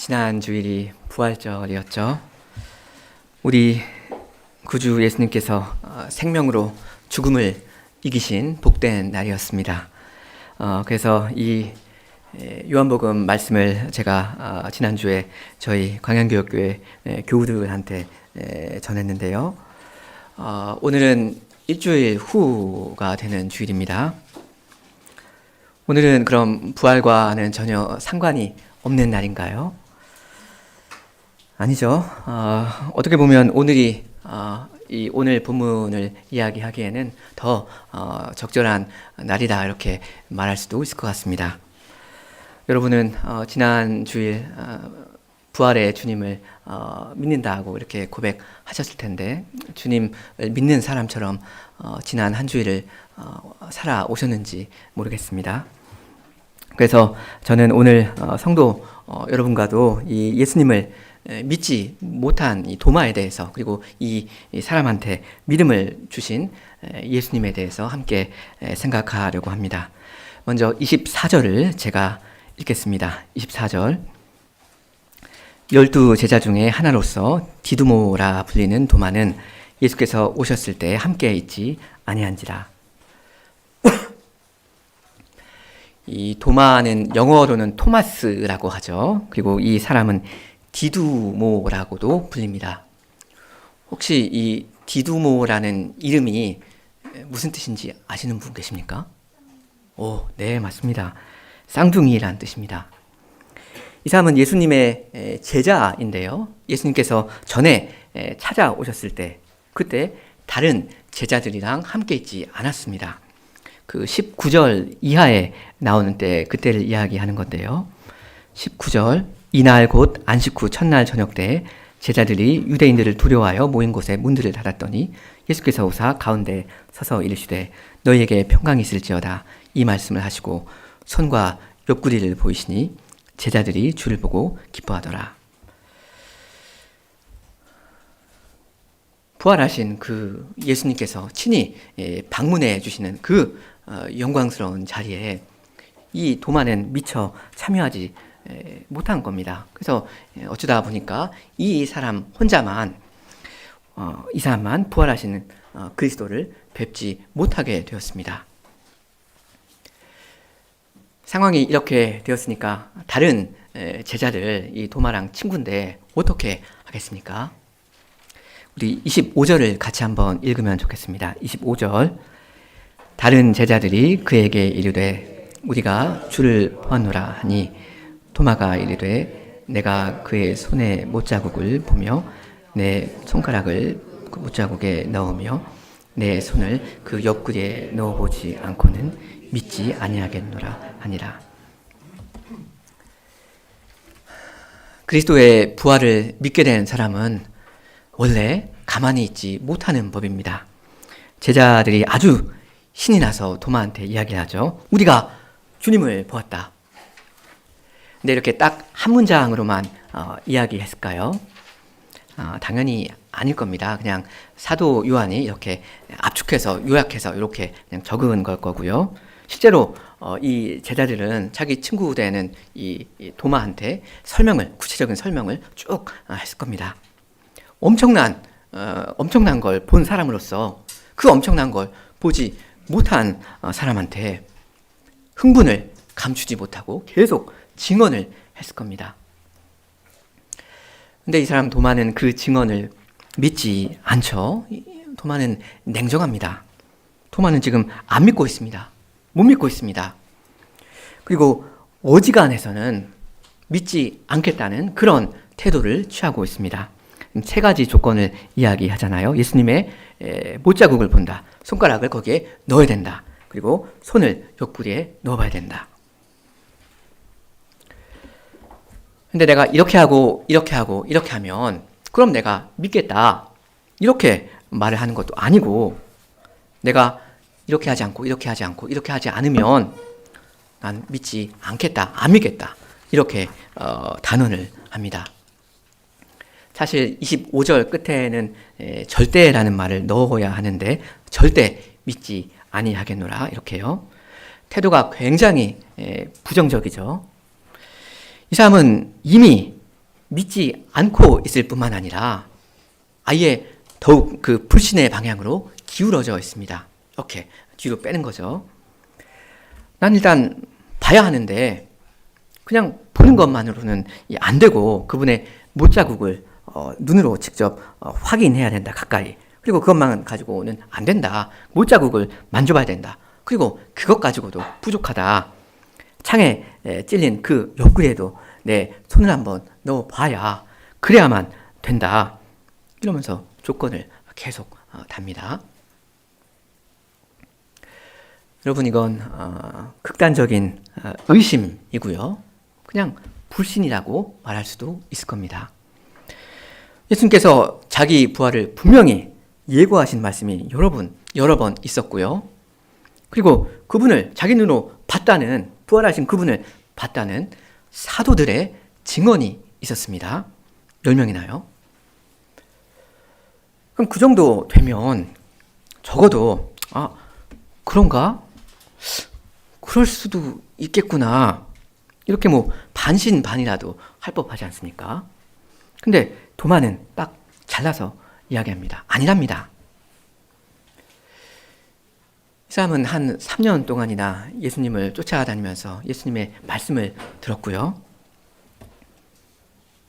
지난 주일이 부활절이었죠. 우리 구주 예수님께서 생명으로 죽음을 이기신 복된 날이었습니다. 그래서 이 요한복음 말씀을 제가 지난주에 저희 광양교역교회 교우들한테 전했는데요. 오늘은 일주일 후가 되는 주일입니다. 오늘은 그럼 부활과는 전혀 상관이 없는 날인가요? 아니죠. 어떻게 보면 오늘이 오늘 본문을 이야기하기에는 더 적절한 날이다 이렇게 말할 수도 있을 것 같습니다. 여러분은 지난 주일 부활의 주님을 믿는다고 이렇게 고백하셨을 텐데 주님을 믿는 사람처럼 지난 한 주일을 살아오셨는지 모르겠습니다. 그래서 저는 오늘 성도 여러분과도 이 예수님을 믿지 못한 이 도마에 대해서, 그리고 이 사람한테 믿음을 주신 예수님에 대해서 함께 생각하려고 합니다. 먼저 24절을 제가 읽겠습니다. 24절. 12 제자 중에 하나로서 디두모라 불리는 도마는 예수께서 오셨을 때 함께 있지 아니한지라. 이 도마는 영어로는 토마스라고 하죠. 그리고 이 사람은 디두모라고도 불립니다. 혹시 이 디두모라는 이름이 무슨 뜻인지 아시는 분 계십니까? 네, 맞습니다. 쌍둥이란 뜻입니다. 이 사람은 예수님의 제자인데요. 예수님께서 전에 찾아오셨을 때 그때 다른 제자들이랑 함께 있지 않았습니다. 그 19절 이하에 나오는 때 그때를 이야기하는 건데요. 19절. 이날 곧 안식 후 첫날 저녁 때 제자들이 유대인들을 두려워하여 모인 곳에 문들을 닫았더니 예수께서 오사 가운데 서서 이르시되 너희에게 평강이 있을지어다 이 말씀을 하시고 손과 옆구리를 보이시니 제자들이 주를 보고 기뻐하더라. 부활하신 그 예수님께서 친히 방문해 주시는 그 영광스러운 자리에 이 도마는 미처 참여하지 못한 겁니다. 그래서 어쩌다 보니까 이 사람 혼자만 이 사람만 부활하시는 그리스도를 뵙지 못하게 되었습니다. 상황이 이렇게 되었으니까 다른 제자들, 이 도마랑 친구인데 어떻게 하겠습니까? 우리 25절을 같이 한번 읽으면 좋겠습니다. 25절. 다른 제자들이 그에게 이르되 우리가 주를 보았노라 하니 도마가 이르되 내가 그의 손에 못자국을 보며 내 손가락을 그 못자국에 넣으며 내 손을 그 옆구리에 넣어보지 않고는 믿지 아니하겠노라 하니라. 그리스도의 부활을 믿게 된 사람은 원래 가만히 있지 못하는 법입니다. 제자들이 아주 신이 나서 도마한테 이야기하죠. 우리가 주님을 보았다. 근데 이렇게 딱 한 문장으로만 이야기했을까요? 당연히 아닐 겁니다. 그냥 사도 요한이 이렇게 압축해서 요약해서 이렇게 그냥 적은 걸 거고요. 실제로 이 제자들은 자기 친구 되는 이 도마한테 구체적인 설명을 쭉 했을 겁니다. 엄청난 걸 본 사람으로서 그 엄청난 걸 보지 못한 사람한테 흥분을 감추지 못하고 계속 증언을 했을 겁니다. 근데 이 사람 도마는 그 증언을 믿지 않죠. 도마는 냉정합니다. 도마는 지금 안 믿고 있습니다. 못 믿고 있습니다. 그리고 어지간해서는 믿지 않겠다는 그런 태도를 취하고 있습니다. 세 가지 조건을 이야기하잖아요. 예수님의 못자국을 본다. 손가락을 거기에 넣어야 된다. 그리고 손을 옆구리에 넣어봐야 된다. 근데 내가 이렇게 하고 이렇게 하고 이렇게 하면 그럼 내가 믿겠다. 이렇게 말을 하는 것도 아니고 내가 이렇게 하지 않고 이렇게 하지 않고 이렇게 하지 않으면 난 믿지 않겠다. 안 믿겠다. 이렇게 단언을 합니다. 사실 25절 끝에는 절대라는 말을 넣어야 하는데 절대 믿지 아니하겠노라 이렇게요. 태도가 굉장히 부정적이죠. 이 사람은 이미 믿지 않고 있을 뿐만 아니라 아예 더욱 그 불신의 방향으로 기울어져 있습니다. 이렇게 뒤로 빼는 거죠. 난 일단 봐야 하는데 그냥 보는 것만으로는 안 되고 그분의 못자국을 눈으로 직접 확인해야 된다. 가까이. 그리고 그것만 가지고는 안 된다. 못자국을 만져봐야 된다. 그리고 그것 가지고도 부족하다. 창에 찔린 그 옆구리에도 내 손을 한번 넣어봐야 그래야만 된다. 이러면서 조건을 계속 답니다. 여러분, 이건 극단적인 의심이고요. 그냥 불신이라고 말할 수도 있을 겁니다. 예수님께서 자기 부활을 분명히 예고하신 말씀이 여러 번 있었고요. 그리고 그분을 자기 눈으로 봤다는, 부활하신 그분을 봤다는 사도들의 증언이 있었습니다. 10명이나요. 그럼 그 정도 되면 적어도 그런가? 그럴 수도 있겠구나. 이렇게 반신반의라도 할 법하지 않습니까? 근데 도마는 딱 잘라서 이야기합니다. 아니랍니다. 이 사람은 한 3년 동안이나 예수님을 쫓아다니면서 예수님의 말씀을 들었고요.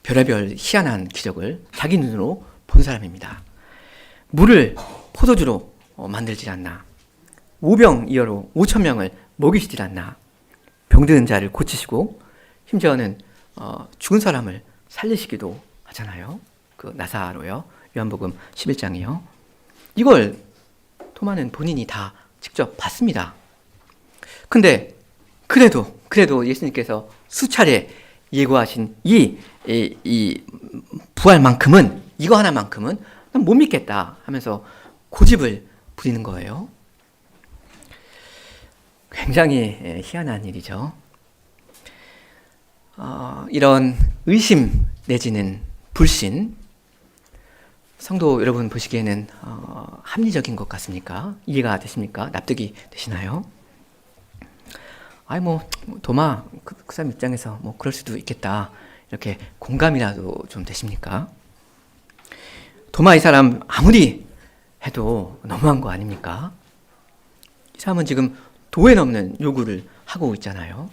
별의별 희한한 기적을 자기 눈으로 본 사람입니다. 물을 포도주로 만들질 않나. 오병이어로 5,000명을 먹이시질 않나. 병든 자를 고치시고 심지어는 죽은 사람을 살리시기도 하잖아요. 그 나사로요. 요한복음 11장이요. 이걸 토마는 본인이 다 직접 봤습니다. 근데 그래도 예수님께서 수차례 예고하신 이 부활만큼은, 이거 하나만큼은 난 못 믿겠다 하면서 고집을 부리는 거예요. 굉장히 희한한 일이죠. 이런 의심 내지는 불신, 성도 여러분 보시기에는 합리적인 것 같습니까? 이해가 되십니까? 납득이 되시나요? 도마 그 사람 입장에서 그럴 수도 있겠다, 이렇게 공감이라도 좀 되십니까? 도마 이 사람 아무리 해도 너무한 거 아닙니까? 이 사람은 지금 도에 넘는 요구를 하고 있잖아요.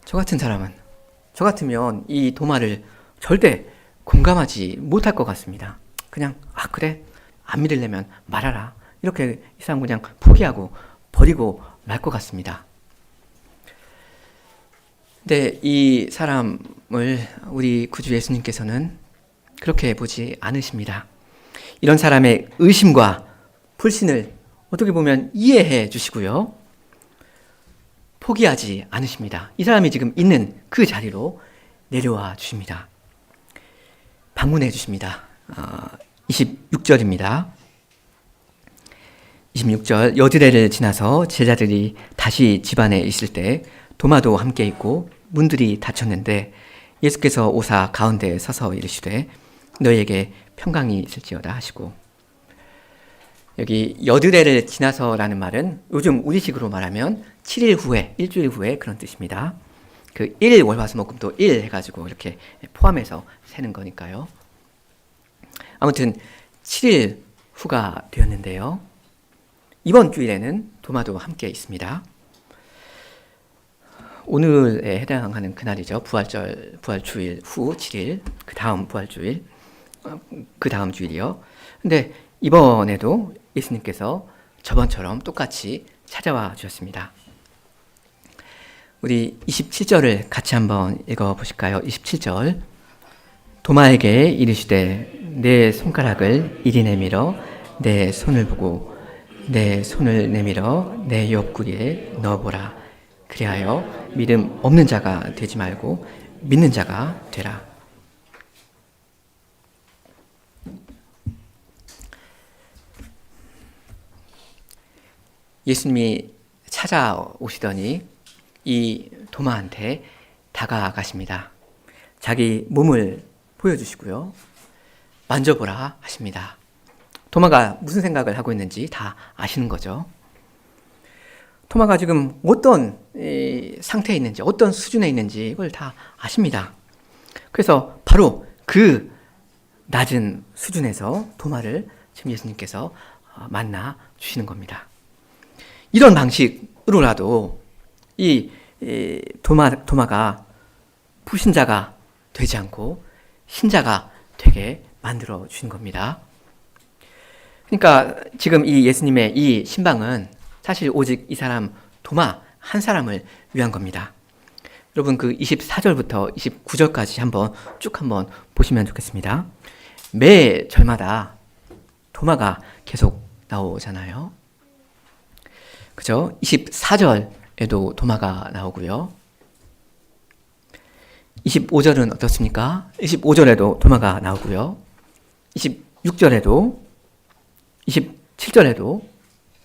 저 같으면 이 도마를 절대 공감하지 못할 것 같습니다. 그냥 그래, 안 믿으려면 말하라, 이렇게 이 사람 그냥 포기하고 버리고 말 것 같습니다. 근데 이 사람을 우리 구주 예수님께서는 그렇게 보지 않으십니다. 이런 사람의 의심과 불신을 어떻게 보면 이해해 주시고요. 포기하지 않으십니다. 이 사람이 지금 있는 그 자리로 내려와 주십니다. 방문해 주십니다. 26절입니다. 26절, 여드레를 지나서 제자들이 다시 집 안에 있을 때 도마도 함께 있고 문들이 닫혔는데 예수께서 오사 가운데에 서서 이르시되 너희에게 평강이 있을지어다 하시고, 여기 여드레를 지나서라는 말은 요즘 우리식으로 말하면 7일 후에, 일주일 후에 그런 뜻입니다. 그 1, 월화수목금토 1 해가지고 이렇게 포함해서 세는 거니까요. 아무튼 7일 후가 되었는데요. 이번 주일에는 도마도 함께 있습니다. 오늘에 해당하는 그날이죠. 부활주일 후 7일, 그 다음 부활주일, 그 다음 주일이요. 근데 이번에도 예수님께서 저번처럼 똑같이 찾아와 주셨습니다. 우리 27절을 같이 한번 읽어보실까요? 27절. 도마에게 이르시되 내 손가락을 이리 내밀어 내 손을 보고 내 손을 내밀어 내 옆구리에 넣어보라. 그리하여 믿음 없는 자가 되지 말고 믿는 자가 되라. 예수님이 찾아오시더니 이 도마한테 다가가십니다. 자기 몸을 보여주시고요. 만져보라 하십니다. 도마가 무슨 생각을 하고 있는지 다 아시는 거죠. 도마가 지금 어떤 상태에 있는지, 어떤 수준에 있는지 이걸 다 아십니다. 그래서 바로 그 낮은 수준에서 도마를 지금 예수님께서 만나 주시는 겁니다. 이런 방식으로라도 이 도마가 불신자가 되지 않고 신자가 되게 만들어 주신 겁니다. 그러니까 지금 이 예수님의 이 신방은 사실 오직 이 사람 도마 한 사람을 위한 겁니다. 여러분 그 24절부터 29절까지 한번 보시면 좋겠습니다. 매 절마다 도마가 계속 나오잖아요. 그죠? 24절에도 도마가 나오고요. 25절은 어떻습니까? 25절에도 도마가 나오고요. 26절에도 27절에도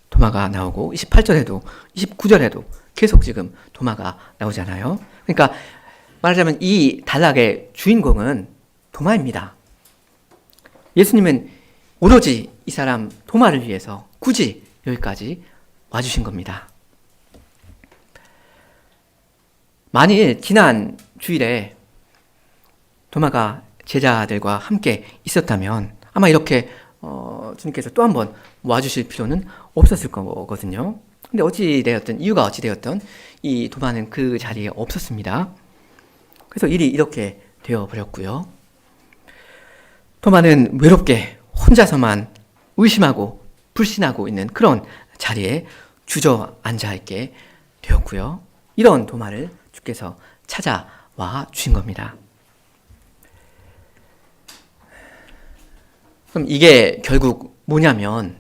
도마가 나오고 28절에도 29절에도 계속 지금 도마가 나오잖아요. 그러니까 말하자면 이 단락의 주인공은 도마입니다. 예수님은 오로지 이 사람 도마를 위해서 굳이 여기까지 와주신 겁니다. 만일 지난 주일에 도마가 제자들과 함께 있었다면 아마 이렇게 주님께서 또 한 번 와주실 필요는 없었을 거거든요. 근데 이유가 어찌되었던 이 도마는 그 자리에 없었습니다. 그래서 일이 이렇게 되어버렸고요. 도마는 외롭게 혼자서만 의심하고 불신하고 있는 그런 자리에 주저앉아 있게 되었고요. 이런 도마를 주께서 찾아와 주신 겁니다. 그럼 이게 결국 뭐냐면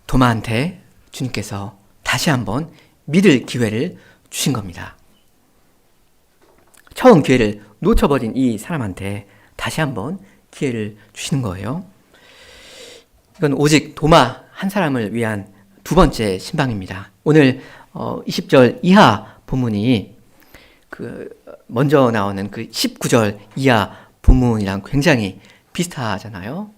도마한테 주님께서 다시 한번 믿을 기회를 주신 겁니다. 처음 기회를 놓쳐버린 이 사람한테 다시 한번 기회를 주시는 거예요. 이건 오직 도마 한 사람을 위한 두 번째 신방입니다. 오늘 20절 이하 본문이 먼저 나오는 그 19절 이하 본문이랑 굉장히 비슷하잖아요.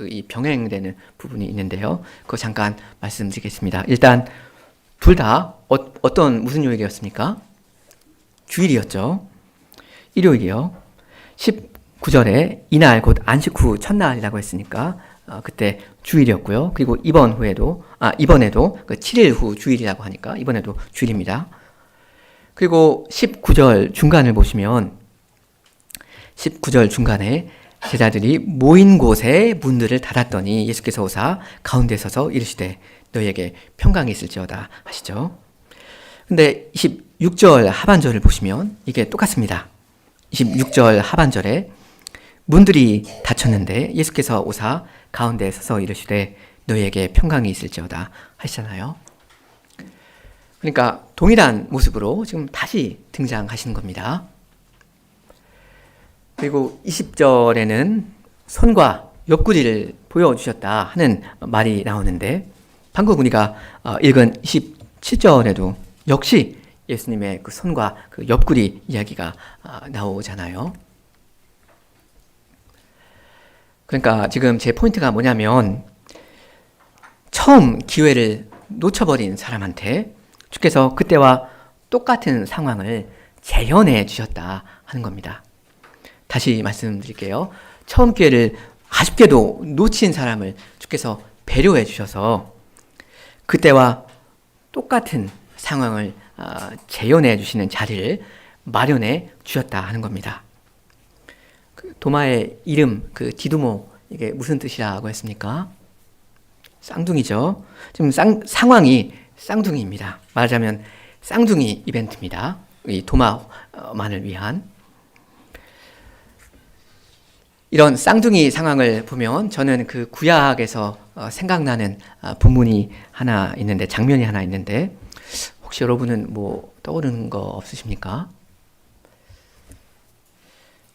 이 병행되는 부분이 있는데요. 그거 잠깐 말씀드리겠습니다. 일단 둘 다 무슨 요일이었습니까? 주일이었죠. 일요일이요. 19절에 이날 곧 안식 후 첫날이라고 했으니까 그때 주일이었고요. 그리고 이번에도 그 7일 후 주일이라고 하니까 이번에도 주일입니다. 그리고 19절 중간을 보시면 19절 중간에 제자들이 모인 곳에 문들을 닫았더니 예수께서 오사 가운데 서서 이르시되 너희에게 평강이 있을지어다 하시죠. 근데 26절 하반절을 보시면 이게 똑같습니다. 26절 하반절에 문들이 닫혔는데 예수께서 오사 가운데 서서 이르시되 너희에게 평강이 있을지어다 하시잖아요. 그러니까 동일한 모습으로 지금 다시 등장하시는 겁니다. 그리고 20절에는 손과 옆구리를 보여주셨다 하는 말이 나오는데 방금 우리가 읽은 27절에도 역시 예수님의 그 손과 그 옆구리 이야기가 나오잖아요. 그러니까 지금 제 포인트가 뭐냐면 처음 기회를 놓쳐버린 사람한테 주께서 그때와 똑같은 상황을 재현해 주셨다 하는 겁니다. 다시 말씀드릴게요. 처음 기회를 아쉽게도 놓친 사람을 주께서 배려해 주셔서 그때와 똑같은 상황을 재현해 주시는 자리를 마련해 주셨다 하는 겁니다. 도마의 이름 디두모 이게 무슨 뜻이라고 했습니까? 쌍둥이죠. 지금 상황이 쌍둥이입니다. 말하자면 쌍둥이 이벤트입니다. 이 도마만을 위한 이런 쌍둥이 상황을 보면 저는 그 구약에서 생각나는 본문이 하나 있는데 장면이 하나 있는데 혹시 여러분은 뭐 떠오르는 거 없으십니까?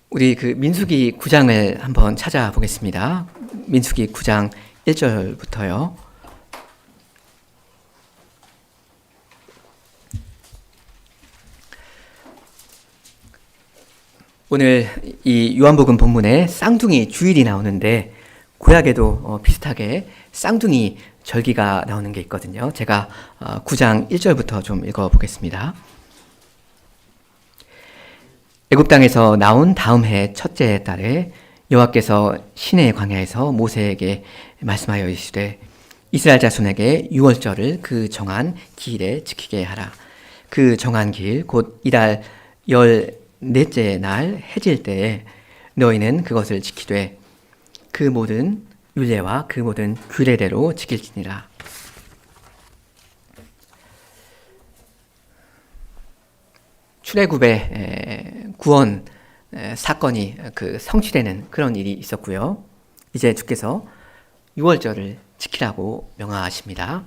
우리 그 민수기 9장을 한번 찾아보겠습니다. 민수기 9장 1절부터요. 오늘 이 요한복음 본문에 쌍둥이 주일이 나오는데 구약에도 비슷하게 쌍둥이 절기가 나오는 게 있거든요. 제가 9장 1절부터 좀 읽어보겠습니다. 애굽 땅에서 나온 다음 해 첫째 달에 여호와께서 시내 광야에서 모세에게 말씀하여 이르시되 이스라엘 자손에게 유월절을 그 정한 기일에 지키게 하라. 그 정한 기일 곧 이달 14째 날 해질 때에 너희는 그것을 지키되 그 모든 율례와 그 모든 규례대로 지킬지니라. 출애굽의 구원 사건이 성취되는 그런 일이 있었고요. 이제 주께서 유월절을 지키라고 명하십니다.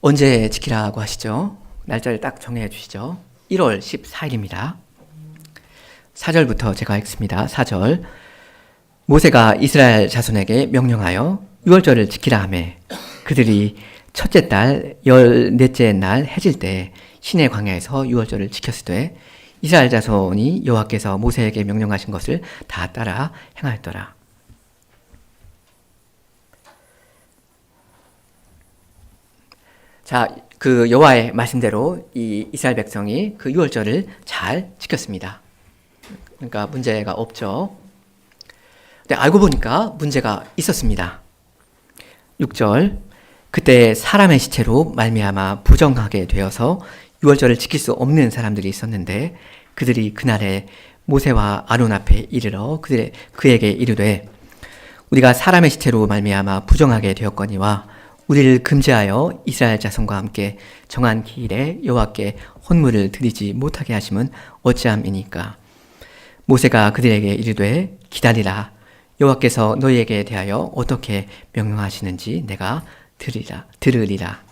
언제 지키라고 하시죠? 날짜를 딱 정해 주시죠. 1월 14일입니다. 4절부터 제가 읽습니다. 4절 모세가 이스라엘 자손에게 명령하여 유월절을 지키라 하매 그들이 첫째 달 14째 날 해질 때 시내 광야에서 유월절을 지켰으되 이스라엘 자손이 여호와께서 모세에게 명령하신 것을 다 따라 행하였더라. 자, 그 여호와의 말씀대로 이 이스라엘 백성이 그 유월절을 잘 지켰습니다. 그러니까 문제가 없죠. 근데 알고 보니까 문제가 있었습니다. 6절 그때 사람의 시체로 말미암아 부정하게 되어서 유월절을 지킬 수 없는 사람들이 있었는데 그들이 그날에 모세와 아론 앞에 이르러 그에게 이르되 우리가 사람의 시체로 말미암아 부정하게 되었거니와 우리를 금지하여 이스라엘 자손과 함께 정한 기일에 여호와께 헌물을 드리지 못하게 하심은 어찌함이니까. 모세가 그들에게 이르되 기다리라. 여호와께서 너희에게 대하여 어떻게 명령하시는지 내가 들으리라.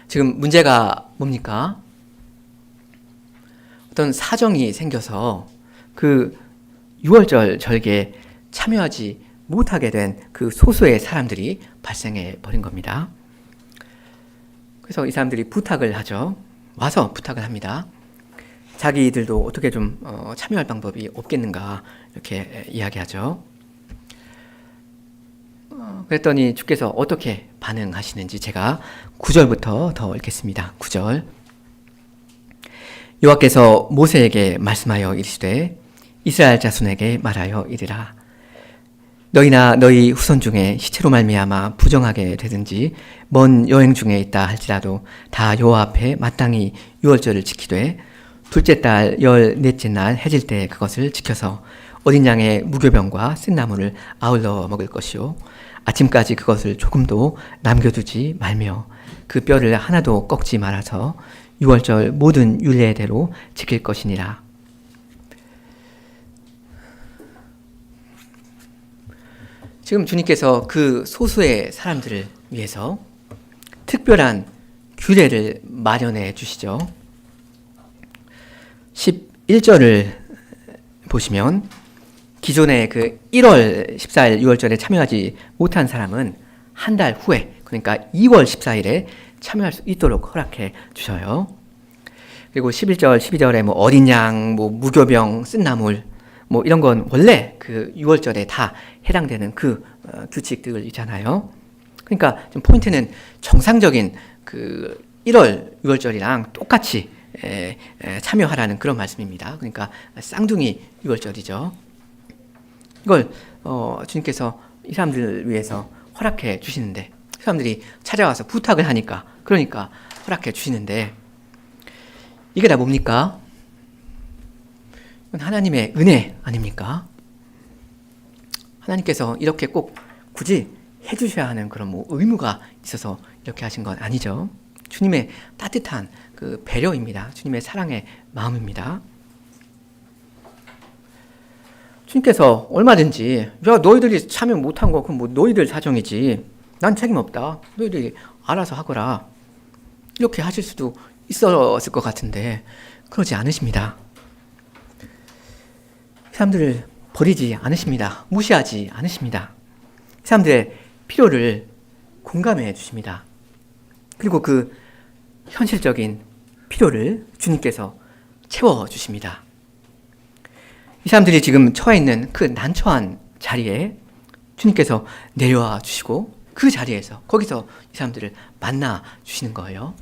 지금 문제가 뭡니까? 어떤 사정이 생겨서 그 유월절 절기에 참여하지 못하게 된 그 소수의 사람들이 발생해 버린 겁니다. 그래서 이 사람들이 부탁을 하죠. 와서 부탁을 합니다. 자기들도 어떻게 좀 참여할 방법이 없겠는가 이렇게 이야기하죠. 그랬더니 주께서 어떻게 반응하시는지 제가 9절부터 더 읽겠습니다. 9절 여호와께서 모세에게 말씀하여 이르시되 이스라엘 자손에게 말하여 이르라. 너희나 너희 후손 중에 시체로 말미암아 부정하게 되든지 먼 여행 중에 있다 할지라도 다 여호와 앞에 마땅히 유월절을 지키되 둘째 달 14째 날 해질 때 그것을 지켜서 어린 양의 무교병과 쓴나물을 아울러 먹을 것이요 아침까지 그것을 조금도 남겨두지 말며 그 뼈를 하나도 꺾지 말아서 유월절 모든 율례대로 지킬 것이니라. 지금 주님께서 그 소수의 사람들을 위해서 특별한 규례를 마련해 주시죠. 11절을 보시면 기존의 그 1월 14일 유월절에 참여하지 못한 사람은 한 달 후에 그러니까 2월 14일에 참여할 수 있도록 허락해 주셔요. 그리고 11절, 12절에 뭐 어린 양, 뭐 무교병, 쓴나물 뭐 이런 건 원래 그 6월절에 다 해당되는 그 규칙들 있잖아요. 그러니까 좀 포인트는 정상적인 그 1월 6월절이랑 똑같이 참여하라는 그런 말씀입니다. 그러니까 쌍둥이 6월절이죠. 이걸 주님께서 이 사람들을 위해서 허락해 주시는데 사람들이 찾아와서 부탁을 하니까 그러니까 허락해 주시는데 이게 다 뭡니까? 하나님의 은혜 아닙니까? 하나님께서 이렇게 꼭 굳이 해주셔야 하는 그런 뭐 의무가 있어서 이렇게 하신 건 아니죠. 주님의 따뜻한 그 배려입니다. 주님의 사랑의 마음입니다. 주님께서 얼마든지 야 너희들이 참여 못한 거 그럼 뭐 너희들 사정이지 난 책임 없다. 너희들이 알아서 하거라. 이렇게 하실 수도 있었을 것 같은데 그러지 않으십니다. 사람들을 버리지 않으십니다. 무시하지 않으십니다. 사람들의 필요를 공감해 주십니다. 그리고 그 현실적인 필요를 주님께서 채워주십니다. 이 사람들이 지금 처해 있는 그 난처한 자리에 주님께서 내려와 주시고 그 자리에서 거기서 이 사람들을 만나 주시는 거예요.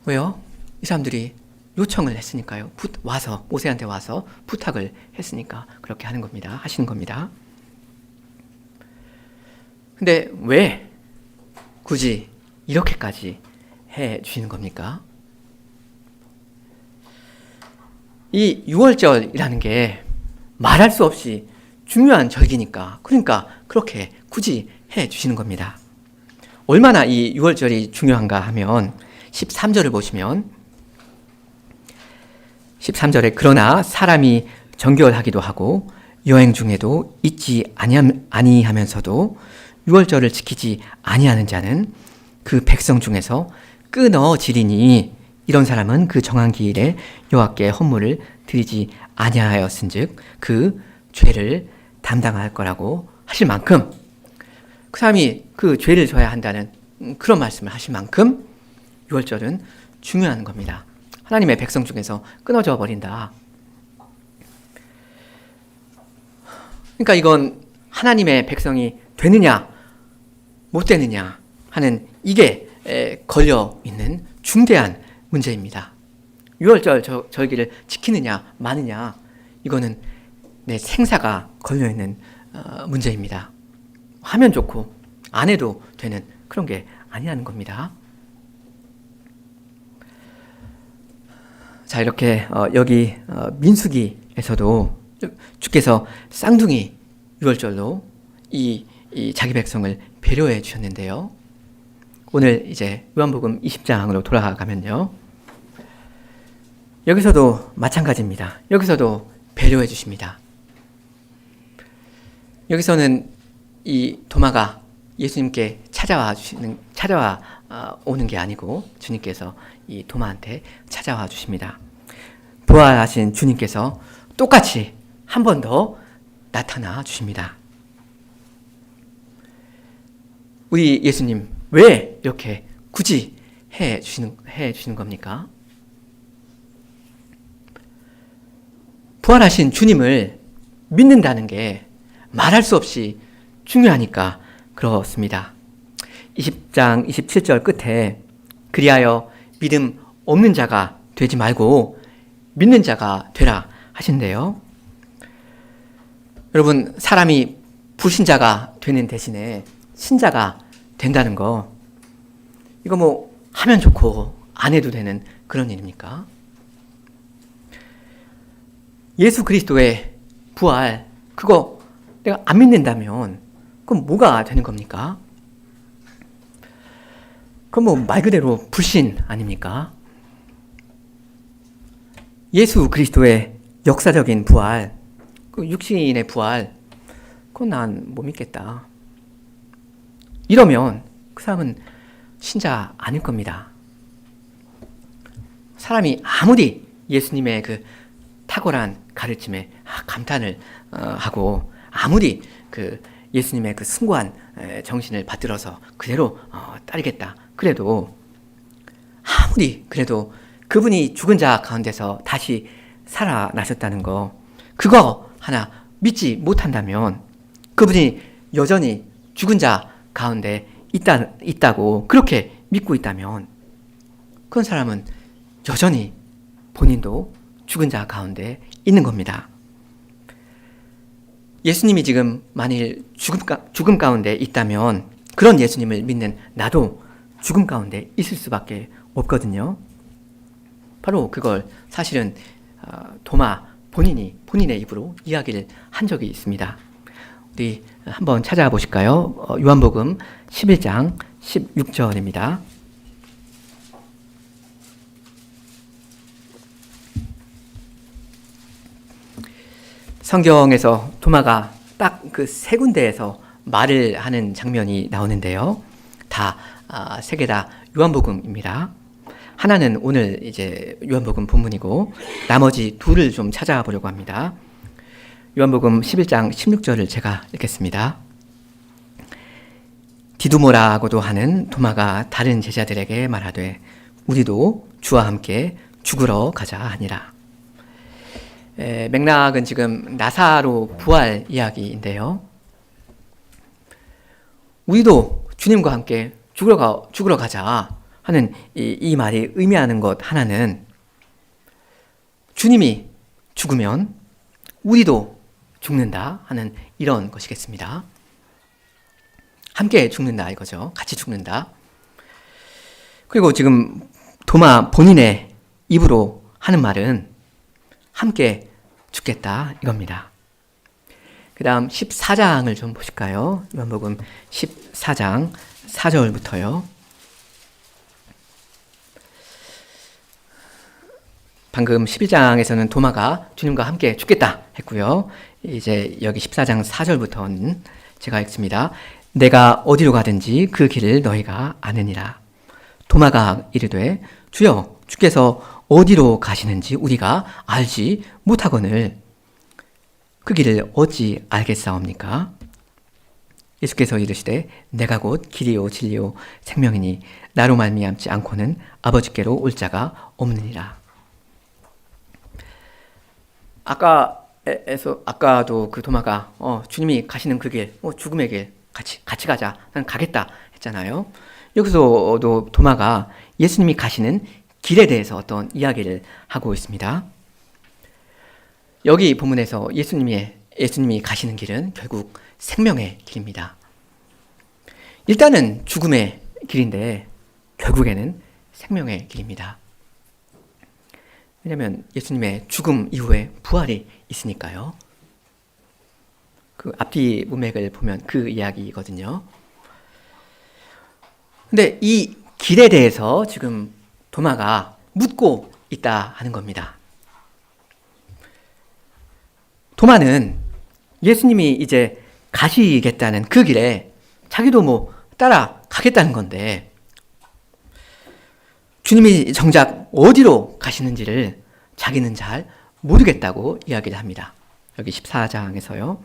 왜요? 이 사람들이 요청을 했으니까요. 와서 모세한테 와서 부탁을 했으니까 그렇게 하는 겁니다. 하시는 겁니다. 근데 왜 굳이 이렇게까지 해 주시는 겁니까? 이 유월절이라는 게 말할 수 없이 중요한 절기니까, 그러니까 그렇게 굳이 해 주시는 겁니다. 얼마나 이 유월절이 중요한가 하면 13절을 보시면 13절에 그러나 사람이 정결하기도 하고 여행 중에도 잊지 아니하면서도 유월절을 지키지 아니하는 자는 그 백성 중에서 끊어지리니 이런 사람은 그 정한 기일에 여호와께 헌물을 드리지 아니하였은즉 그 죄를 담당할 거라고 하실 만큼, 그 사람이 그 죄를 져야 한다는 그런 말씀을 하실 만큼 유월절은 중요한 겁니다. 하나님의 백성 중에서 끊어져 버린다. 그러니까 이건 하나님의 백성이 되느냐 못 되느냐 하는 이게 걸려 있는 중대한 문제입니다. 유월절 절기를 지키느냐 마느냐, 이거는 내 생사가 걸려 있는 문제입니다. 하면 좋고 안 해도 되는 그런 게 아니라는 겁니다. 자, 이렇게 여기 민수기에서도 주께서 쌍둥이 유월절로 이 자기 백성을 배려해 주셨는데요. 오늘 이제 요한복음 20장으로 돌아가면요, 여기서도 마찬가지입니다. 여기서도 배려해 주십니다. 여기서는 이 도마가 예수님께 찾아와 오는 게 아니고 주님께서 이 도마한테 찾아와 주십니다. 부활하신 주님께서 똑같이 한 번 더 나타나 주십니다. 우리 예수님 왜 이렇게 굳이 해 주시는 겁니까? 부활하신 주님을 믿는다는 게 말할 수 없이 중요하니까 그렇습니다. 20장 27절 끝에 그리하여 믿음 없는 자가 되지 말고 믿는 자가 되라 하신대요. 여러분, 사람이 불신자가 되는 대신에 신자가 된다는 거, 이거 뭐 하면 좋고 안 해도 되는 그런 일입니까? 예수 그리스도의 부활, 그거 내가 안 믿는다면 그럼 뭐가 되는 겁니까? 그건 뭐 말 그대로 불신 아닙니까? 예수 그리스도의 역사적인 부활, 그 육신의 부활, 그건 난 못 믿겠다. 이러면 그 사람은 신자 아닐 겁니다. 사람이 아무리 예수님의 그 탁월한 가르침에 감탄을 하고 아무리 그 예수님의 그 숭고한 정신을 받들어서 그대로 따르겠다 그래도, 아무리 그래도 그분이 죽은 자 가운데서 다시 살아나셨다는 거, 그거 하나 믿지 못한다면, 그분이 여전히 죽은 자 가운데 있다고 그렇게 믿고 있다면, 그런 사람은 여전히 본인도 죽은 자 가운데 있는 겁니다. 예수님이 지금 만일 죽음 가운데 있다면 그런 예수님을 믿는 나도 죽음 가운데 있을 수밖에 없거든요. 바로 그걸 사실은 도마 본인의 입으로 이야기를 한 적이 있습니다. 우리 한번 찾아보실까요? 요한복음 11장 16절입니다. 성경에서 도마가 딱 그 세 군데에서 말을 하는 장면이 나오는데요. 다 세 개 다 요한복음입니다. 하나는 오늘 이제 요한복음 본문이고 나머지 둘을 좀 찾아보려고 합니다. 요한복음 11장 16절을 제가 읽겠습니다. 디두모라고도 하는 도마가 다른 제자들에게 말하되 우리도 주와 함께 죽으러 가자 하니라. 맥락은 지금 나사로 부활 이야기인데요. 우리도 주님과 함께 죽으러 가자 하는 이 말이 의미하는 것 하나는 주님이 죽으면 우리도 죽는다 하는 이런 것이겠습니다. 함께 죽는다 이거죠. 같이 죽는다. 그리고 지금 도마 본인의 입으로 하는 말은 함께 죽겠다 이겁니다. 그 다음 14장을 좀 보실까요? 요한복음 14장 4절부터요. 방금 11장에서는 도마가 주님과 함께 죽겠다 했고요. 이제 여기 14장 4절부터는 제가 읽습니다. 내가 어디로 가든지 그 길을 너희가 아느니라. 도마가 이르되 주여 주께서 어디로 가시는지 우리가 알지 못하거늘 그 길을 어찌 알겠사옵니까? 예수께서 이르시되 내가 곧 길이요 진리요 생명이니 나로 말미암지 않고는 아버지께로 올 자가 없느니라. 아까도 그 도마가 주님이 가시는 그 길, 죽음의 길 같이 가자. 난 가겠다 했잖아요. 여기서도 도마가 예수님이 가시는 길에 대해서 어떤 이야기를 하고 있습니다. 여기 본문에서 예수님이 가시는 길은 결국 생명의 길입니다. 일단은 죽음의 길인데 결국에는 생명의 길입니다. 왜냐하면 예수님의 죽음 이후에 부활이 있으니까요. 그 앞뒤 문맥을 보면 그 이야기거든요. 근데 이 길에 대해서 지금 도마가 묻고 있다 하는 겁니다. 도마는 예수님이 이제 가시겠다는 그 길에 자기도 따라가겠다는 건데 주님이 정작 어디로 가시는지를 자기는 잘 모르겠다고 이야기를 합니다. 여기 14장에서요.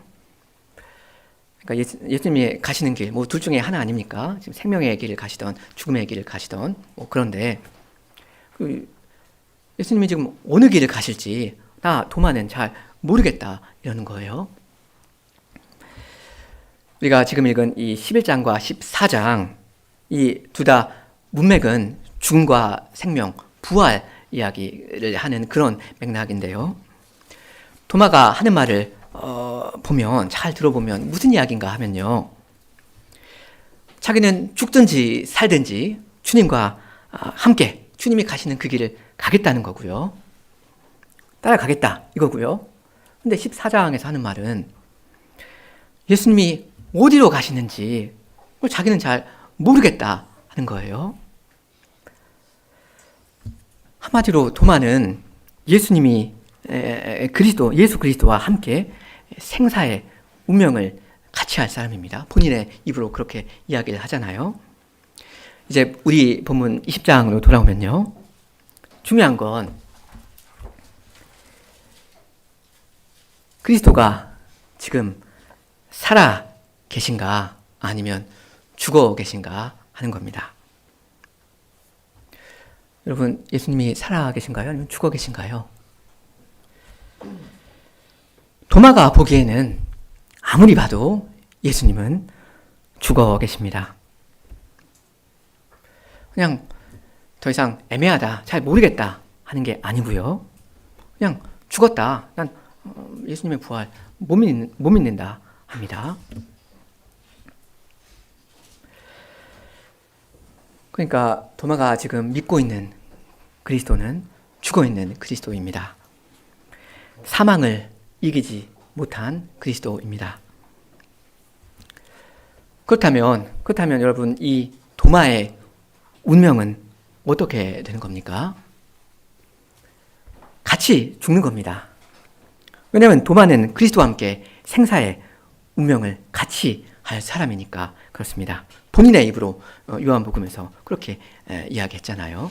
그러니까 예수님이 가시는 길, 둘 중에 하나 아닙니까? 지금 생명의 길을 가시던 죽음의 길을 가시던 그런데 예수님이 지금 어느 길을 가실지 도마는 잘 모르겠다 이러는 거예요. 우리가 지금 읽은 이 11장과 14장 이 둘 다 문맥은 죽음과 생명, 부활 이야기를 하는 그런 맥락인데요. 도마가 하는 말을 보면 잘 들어보면 무슨 이야기인가 하면요. 자기는 죽든지 살든지 주님과 함께 주님이 가시는 그 길을 가겠다는 거고요. 따라가겠다 이거고요. 근데 14장에서 하는 말은 예수님이 어디로 가시는지 자기는 잘 모르겠다 하는 거예요. 한마디로 도마는 예수님이 예수 그리스도와 함께 생사의 운명을 같이 할 사람입니다. 본인의 입으로 그렇게 이야기를 하잖아요. 이제 우리 본문 20장으로 돌아오면요. 중요한 건 그리스도가 지금 살아 계신가 아니면 죽어 계신가 하는 겁니다. 여러분, 예수님이 살아 계신가요? 아니면 죽어 계신가요? 도마가 보기에는 아무리 봐도 예수님은 죽어 계십니다. 그냥 더 이상 애매하다, 잘 모르겠다 하는 게 아니고요. 그냥 죽었다. 난 예수님의 부활 못 믿는다 합니다. 그러니까 도마가 지금 믿고 있는 그리스도는 죽어 있는 그리스도입니다. 사망을 이기지 못한 그리스도입니다. 그렇다면 여러분 이 도마의 운명은 어떻게 되는 겁니까? 같이 죽는 겁니다. 왜냐하면 도마는 그리스도와 함께 생사의 운명을 같이 할 사람이니까 그렇습니다. 본인의 입으로 요한복음에서 그렇게 이야기했잖아요.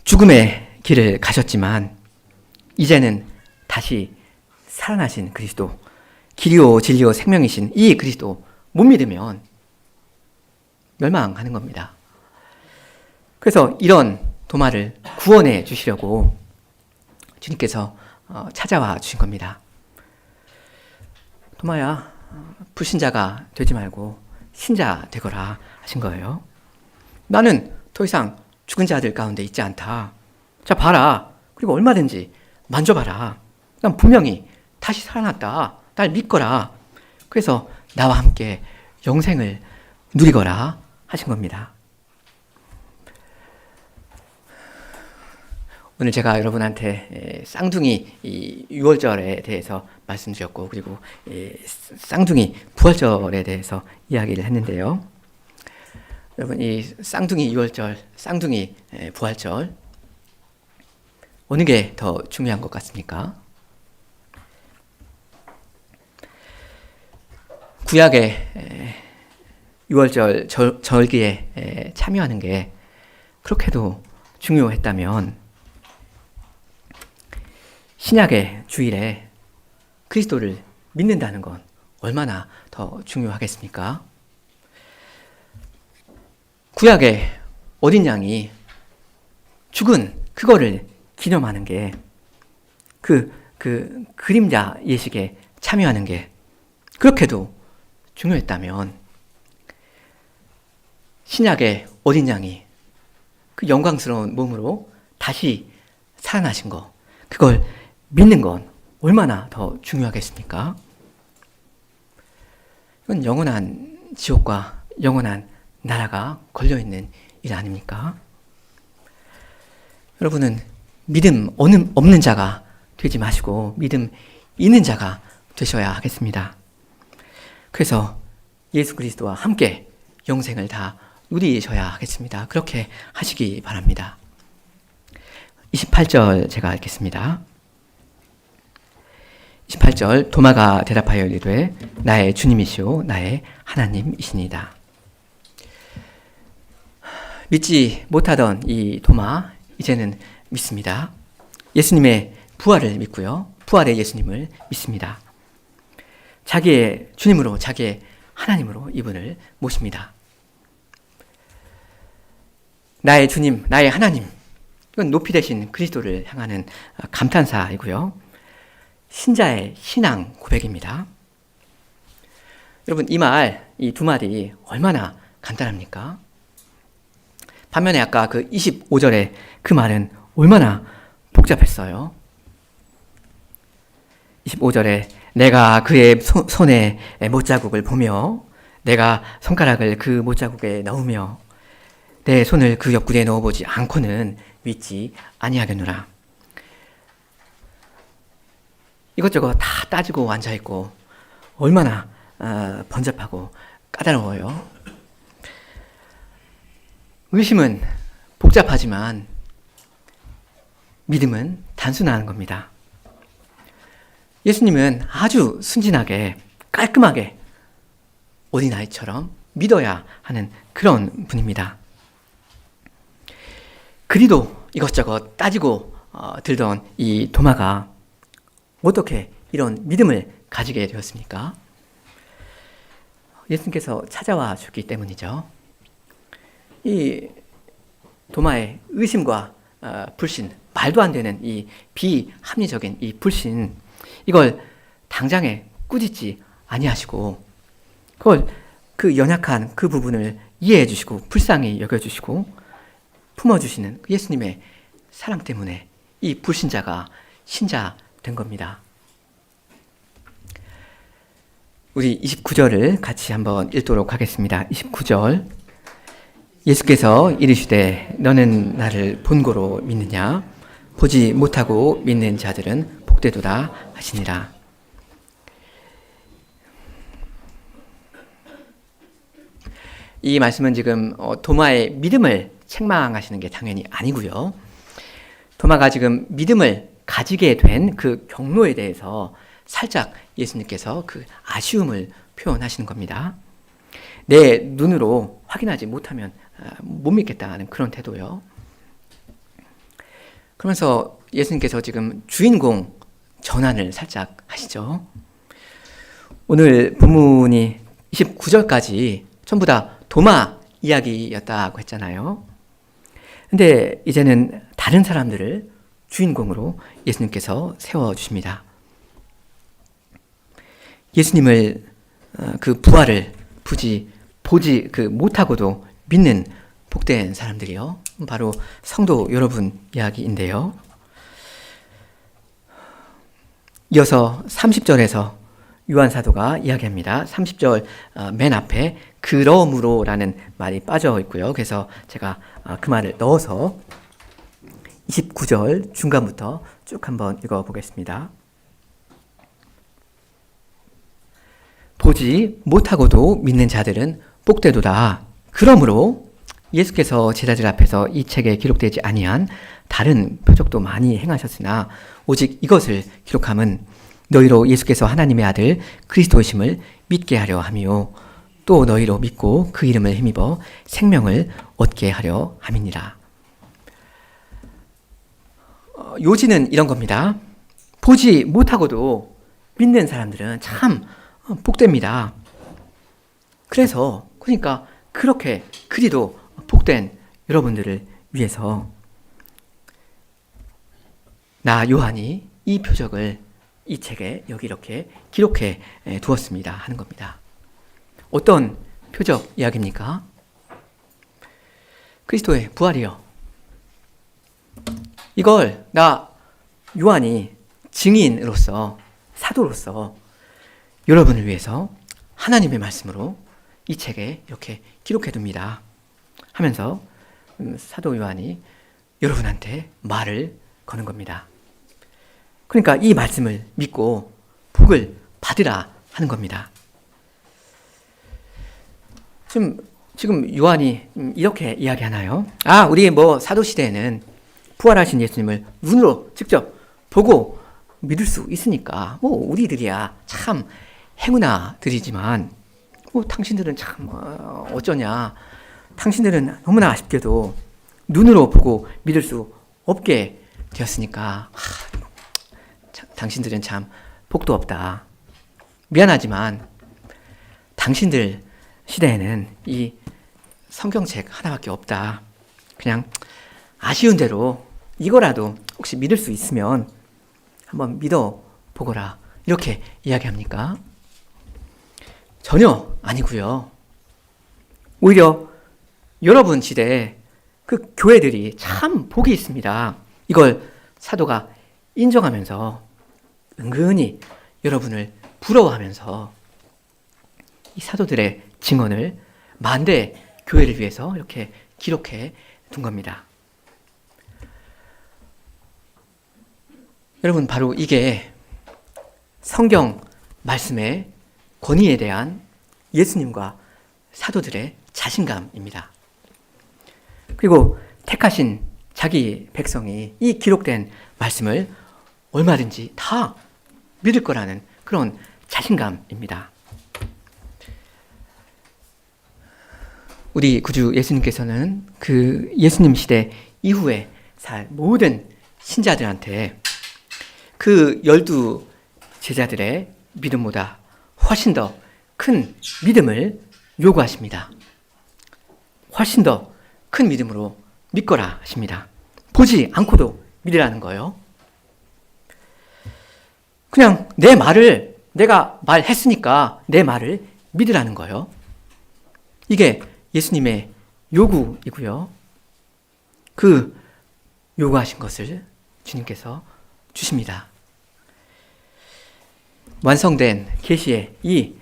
죽음의 길을 가셨지만 이제는 다시 살아나신 그리스도, 길이요 진리요 생명이신 이 그리스도 못 믿으면 멸망하는 겁니다. 그래서 이런 도마를 구원해 주시려고 주님께서 찾아와 주신 겁니다. 도마야, 불신자가 되지 말고 신자 되거라 하신 거예요. 나는 더 이상 죽은 자들 가운데 있지 않다. 자, 봐라. 그리고 얼마든지 만져봐라. 난 분명히 다시 살아났다. 날 믿거라. 그래서 나와 함께 영생을 누리거라 하신 겁니다. 오늘 제가 여러분한테 쌍둥이 이 유월절에 대해서 말씀드렸고, 그리고 쌍둥이 부활절에 대해서 이야기를 했는데요. 여러분, 이 쌍둥이 유월절, 쌍둥이 부활절, 어느 게 더 중요한 것 같습니까? 구약의 유월절 절기에 참여하는 게 그렇게도 중요했다면, 신약의 주일에 그리스도를 믿는다는 건 얼마나 더 중요하겠습니까? 구약의 어린 양이 죽은 그거를 기념하는 게, 그 그림자 예식에 참여하는 게 그렇게도 중요했다면, 신약의 어린 양이 그 영광스러운 몸으로 다시 살아나신 거, 그걸 믿는 건 얼마나 더 중요하겠습니까? 이건 영원한 지옥과 영원한 나라가 걸려있는 일 아닙니까? 여러분은 믿음 없는 자가 되지 마시고 믿음 있는 자가 되셔야 하겠습니다. 그래서 예수 그리스도와 함께 영생을 다 누리셔야 하겠습니다. 그렇게 하시기 바랍니다. 28절 제가 읽겠습니다. 28절, 도마가 대답하여 이르되 나의 주님이시오 나의 하나님이시니이다. 믿지 못하던 이 도마, 이제는 믿습니다. 예수님의 부활을 믿고요, 부활의 예수님을 믿습니다. 자기의 주님으로, 자기의 하나님으로 이분을 모십니다. 나의 주님, 나의 하나님, 이건 높이 되신 그리스도를 향하는 감탄사이고요, 신자의 신앙 고백입니다. 여러분, 이 말, 이 두 마디 얼마나 간단합니까? 반면에 아까 그 25절의 그 말은 얼마나 복잡했어요. 25절에 내가 그의 손에 못자국을 보며 내가 손가락을 그 못자국에 넣으며 내 손을 그 옆구리에 넣어보지 않고는 믿지 아니하겠노라. 이것저것 다 따지고 앉아있고 얼마나 번잡하고 까다로워요. 의심은 복잡하지만 믿음은 단순한 겁니다. 예수님은 아주 순진하게 깔끔하게 어린아이처럼 믿어야 하는 그런 분입니다. 그리도 이것저것 따지고 들던 이 도마가 어떻게 이런 믿음을 가지게 되었습니까? 예수님께서 찾아와 주기 때문이죠. 이 도마의 의심과 불신, 말도 안 되는 이 비합리적인 이 불신, 이걸 당장에 꾸짖지 아니하시고 그걸 그 연약한 그 부분을 이해해 주시고 불쌍히 여겨주시고 품어주시는 그 예수님의 사랑 때문에 이 불신자가 신자 된 겁니다. 우리 29절을 같이 한번 읽도록 하겠습니다. 29절, 예수께서 이르시되 너는 나를 본고로 믿느냐? 보지 못하고 믿는 자들은 복되도다 하시니라. 이 말씀은 지금 도마의 믿음을 책망하시는 게 당연히 아니고요. 도마가 지금 믿음을 가지게 된 그 경로에 대해서 살짝 예수님께서 그 아쉬움을 표현하시는 겁니다. 내 눈으로 확인하지 못하면 못 믿겠다는 그런 태도요. 그러면서 예수님께서 지금 주인공 전환을 살짝 하시죠. 오늘 본문이 29절까지 전부 다 도마 이야기였다고 했잖아요. 근데 이제는 다른 사람들을 주인공으로 예수님께서 세워주십니다. 예수님을 그 부활을 보지 못하고도 믿는 복된 사람들이요. 바로 성도 여러분 이야기인데요. 이어서 30절에서 요한 사도가 이야기합니다. 30절 맨 앞에 그러므로라는 말이 빠져 있고요. 그래서 제가 그 말을 넣어서 29절 중간부터 쭉 한번 읽어보겠습니다. 보지 못하고도 믿는 자들은 복되도다. 그러므로 예수께서 제자들 앞에서 이 책에 기록되지 아니한 다른 표적도 많이 행하셨으나 오직 이것을 기록함은 너희로 예수께서 하나님의 아들 그리스도이심을 믿게 하려 함이요 또 너희로 믿고 그 이름을 힘입어 생명을 얻게 하려 함이니라. 요지는 이런 겁니다. 보지 못하고도 믿는 사람들은 참 복됩니다. 그러니까 그렇게 그리도 복된 여러분들을 위해서 나 요한이 이 표적을 이 책에 여기 이렇게 기록해 두었습니다 하는 겁니다. 어떤 표적 이야기입니까? 그리스도의 부활이요. 이걸 나 요한이 증인으로서 사도로서 여러분을 위해서 하나님의 말씀으로 이 책에 이렇게 기록해 둡니다 하면서 사도 요한이 여러분한테 말을 거는 겁니다. 그러니까 이 말씀을 믿고 복을 받으라 하는 겁니다. 지금 요한이 이렇게 이야기하나요? 우리 사도시대에는 부활하신 예수님을 눈으로 직접 보고 믿을 수 있으니까 우리들이야 참 행운아들이지만 당신들은 참 어쩌냐. 당신들은 너무나 아쉽게도 눈으로 보고 믿을 수 없게 되었으니까 당신들은 참 복도 없다. 미안하지만 당신들 시대에는 이 성경책 하나밖에 없다. 그냥 아쉬운 대로 이거라도 혹시 믿을 수 있으면 한번 믿어보거라. 이렇게 이야기합니까? 전혀 아니고요. 오히려 여러분 시대에 그 교회들이 참 복이 있습니다. 이걸 사도가 인정하면서 은근히 여러분을 부러워하면서 이 사도들의 증언을 만대 교회를 위해서 이렇게 기록해 둔 겁니다. 여러분, 바로 이게 성경 말씀의 권위에 대한 예수님과 사도들의 자신감입니다. 그리고 택하신 자기 백성이 이 기록된 말씀을 얼마든지 다 믿을 거라는 그런 자신감입니다. 우리 구주 예수님께서는 그 예수님 시대 이후에 살 모든 신자들한테 그 12 제자들의 믿음보다 훨씬 더 큰 믿음을 요구하십니다. 훨씬 더 큰 믿음으로 믿거라 하십니다. 보지 않고도 믿으라는 거예요. 그냥 내 말을 내가 말했으니까 내 말을 믿으라는 거예요. 이게 예수님의 요구이고요. 그 요구하신 것을 주님께서 주십니다. 완성된 계시의 이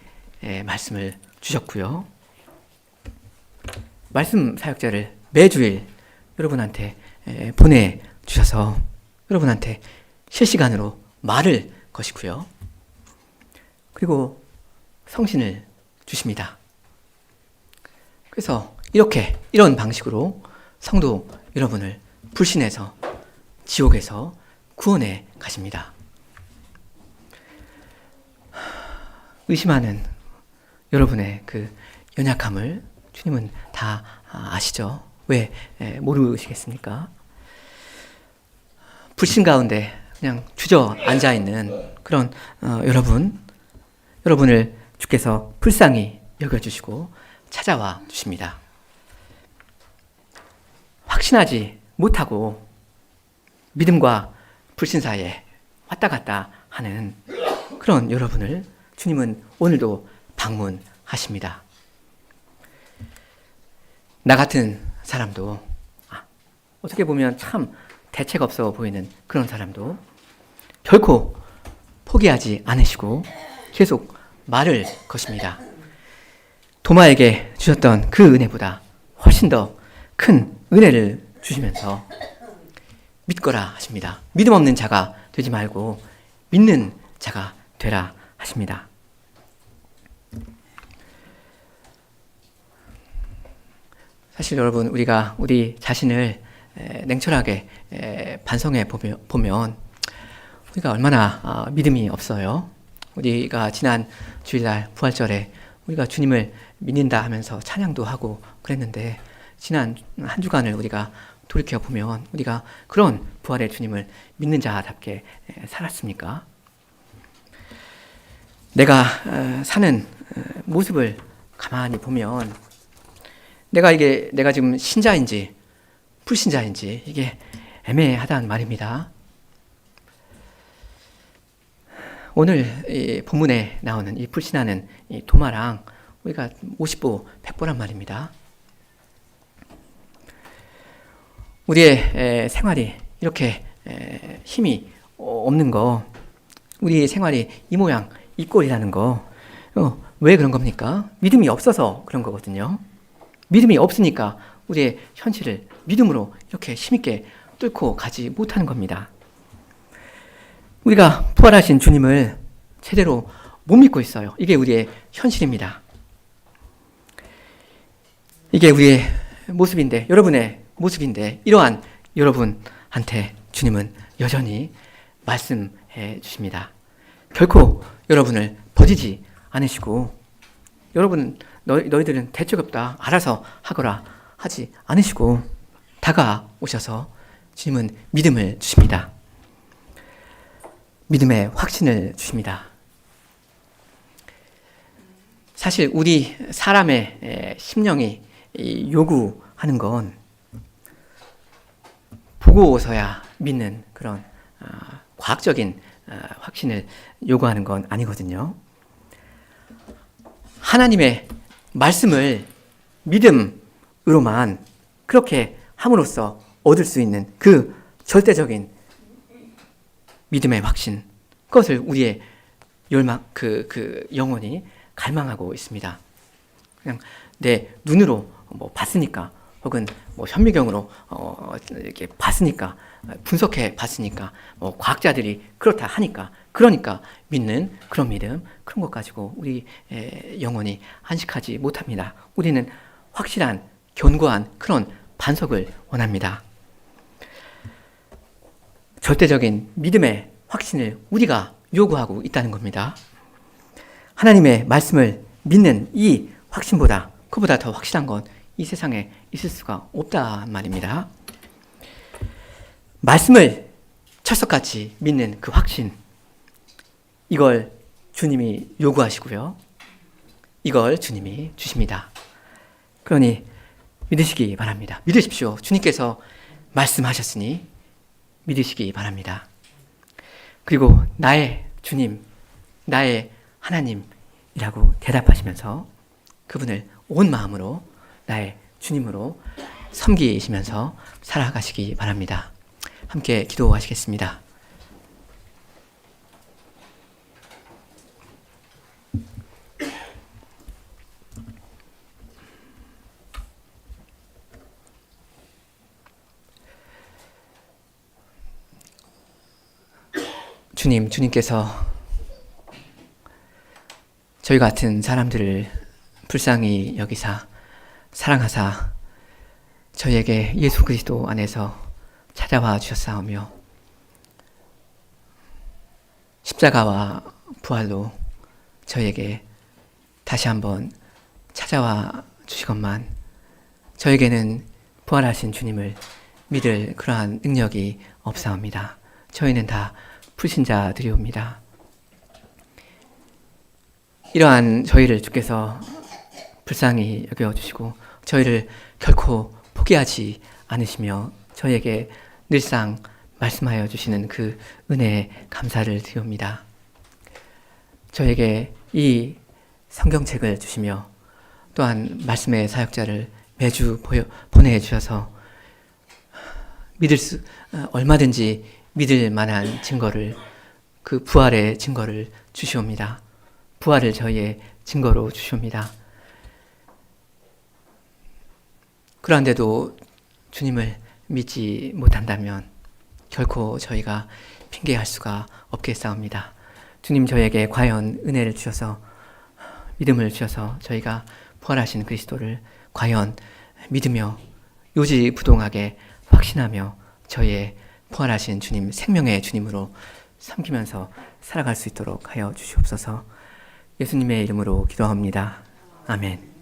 말씀을 주셨고요. 말씀 사역자를 매주일 여러분한테 보내주셔서 여러분한테 실시간으로 말을 거시고요. 그리고 성신을 주십니다. 그래서 이런 방식으로 성도 여러분을 불신해서 지옥에서 구원해 가십니다. 의심하는 여러분의 그 연약함을 주님은 다 아시죠? 왜 모르시겠습니까? 불신 가운데 그냥 주저앉아 있는 그런 여러분을 주께서 불쌍히 여겨주시고 찾아와 주십니다. 확신하지 못하고 믿음과 불신 사이에 왔다 갔다 하는 그런 여러분을 주님은 오늘도 방문하십니다. 나 같은 사람도, 어떻게 보면 참 대책 없어 보이는 그런 사람도 결코 포기하지 않으시고 계속 말을 거십니다. 도마에게 주셨던 그 은혜보다 훨씬 더 큰 은혜를 주시면서 믿거라 하십니다. 믿음 없는 자가 되지 말고 믿는 자가 되라 하십니다. 사실 여러분, 우리가 우리 자신을 냉철하게 반성해 보면 우리가 얼마나 믿음이 없어요. 우리가 지난 주일날 부활절에 우리가 주님을 믿는다 하면서 찬양도 하고 그랬는데, 지난 한 주간을 우리가 돌이켜 보면 우리가 그런 부활의 주님을 믿는 자답게 살았습니까? 내가 사는 모습을 가만히 보면 내가 지금 신자인지 불신자인지 이게 애매하다는 말입니다. 오늘 이 본문에 나오는 이 불신하는 이 도마랑 우리가 50보 100보란 말입니다. 우리의 생활이 이렇게 힘이 없는 거, 우리의 생활이 이 모양 이 꼴이라는 거, 왜 그런 겁니까? 믿음이 없어서 그런 거거든요. 믿음이 없으니까 우리의 현실을 믿음으로 이렇게 힘있게 뚫고 가지 못하는 겁니다. 우리가 부활하신 주님을 제대로 못 믿고 있어요. 이게 우리의 현실입니다. 이게 우리의 모습인데, 여러분의 모습인데, 이러한 여러분한테 주님은 여전히 말씀해 주십니다. 결코 여러분을 버리지 않으시고, 여러분 너희들은 대책 없다, 알아서 하거라 하지 않으시고 다가오셔서 주님은 믿음을 주십니다. 믿음의 확신을 주십니다. 사실 우리 사람의 심령이 요구하는 건 보고서야 믿는 그런 과학적인 확신을 요구하는 건 아니거든요. 하나님의 말씀을 믿음으로만 그렇게 함으로써 얻을 수 있는 그 절대적인 믿음의 확신, 그것을 우리의 그 영혼이 갈망하고 있습니다. 그냥 내 눈으로 봤으니까, 혹은 현미경으로 이렇게 봤으니까, 분석해 봤으니까, 과학자들이 그렇다 하니까, 그러니까 믿는 그런 믿음, 그런 것 가지고 우리 영혼이 안식하지 못합니다. 우리는 확실한, 견고한 그런 반석을 원합니다. 절대적인 믿음의 확신을 우리가 요구하고 있다는 겁니다. 하나님의 말씀을 믿는 이 확신보다, 그보다 더 확실한 건 이 세상에 있을 수가 없단 말입니다. 말씀을 철석같이 믿는 그 확신, 이걸 주님이 요구하시고요. 이걸 주님이 주십니다. 그러니 믿으시기 바랍니다. 믿으십시오. 주님께서 말씀하셨으니 믿으시기 바랍니다. 그리고 나의 주님, 나의 하나님이라고 대답하시면서 그분을 온 마음으로 나의 주님으로 섬기시면서 살아가시기 바랍니다. 함께 기도하시겠습니다. 주님께서 저희 같은 사람들을 불쌍히 여기사 사랑하사 저희에게 예수 그리스도 안에서 찾아와 주셨사오며, 십자가와 부활로 저희에게 다시 한번 찾아와 주시건만 저에게는 부활하신 주님을 믿을 그러한 능력이 없사옵니다. 저희는 다 불신자들이옵니다. 이러한 저희를 주께서 불쌍히 여겨주시고 저희를 결코 포기하지 않으시며 저희에게 늘상 말씀하여 주시는 그 은혜에 감사를 드립니다. 저에게 이 성경책을 주시며 또한 말씀의 사역자를 매주 보내주셔서 얼마든지 믿을 만한 증거를, 그 부활의 증거를 주시옵니다. 부활을 저희의 증거로 주시옵니다. 그런데도 주님을 믿지 못한다면 결코 저희가 핑계할 수가 없겠사옵니다. 주님 저에게 과연 은혜를 주셔서, 믿음을 주셔서 저희가 부활하신 그리스도를 과연 믿으며 요지부동하게 확신하며 저희의 부활하신 주님, 생명의 주님으로 섬기면서 살아갈 수 있도록 하여 주시옵소서. 예수님의 이름으로 기도합니다. 아멘.